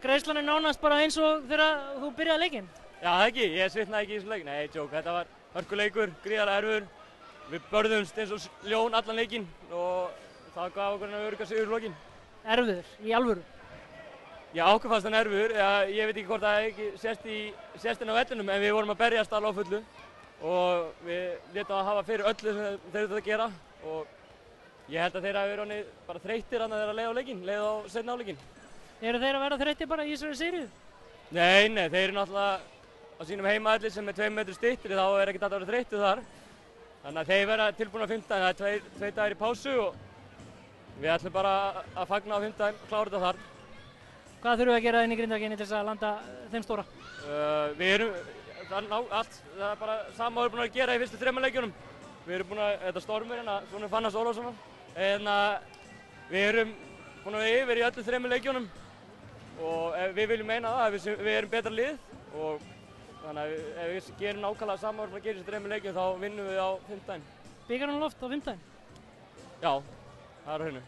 greiðslan nánast bara eins og þegar þú byrjaði leikinn? Já, það ekki, ég svitnaði ekki í þessum leik. Nei, joke, þetta var hörkuleikur, gríðarlega erfiður. Við börðumst eins og ljón allan leikinn og það gaf okkur örugga sigur í lokin. Erfiður, í alvöru? Já, okkur fannst hann erfiður. Ég veit ekki hvort það ekki sést inn á vellinum, en við vorum að berjast alveg á fullu og við létum að hafa fyrir öllu sem þeir þurftu að gera og ég held að þeir hafi verið bara þreyttir þegar þeir leið á leikinn, leið á seinna áleikinn. Eru þeir að vera þreyttir bara í þessari seríu? Nei, þeir eru náttúrulega á sínum heimavelli sem er 2 metrum styttri, þá er ekkert að vera þreyttir þar. Þannig að þeir verða tilbúin á 5. það er 2 dagar í pásu og við ætlum bara að fagna á 5. og klára þetta þar. Hvað þurfum við að gera inn í Grindavík til þess að landa þeim stóra? Það er bara sama við erum búin að gera í fyrstu 3 leikjunum. Við erum búin að, þetta stormur hérna, svona Fannas Ólafssonar, en við erum búin að vera yfir í öllum 3 leikjunum og við viljum meina það að við erum betra lið og þannig að ef við gerum nákvæmlega sama við erum að gera í þessu 3 leikjum þá vinnum við á 5. Bikarinn á loft á 5. Já, það er á hreinu.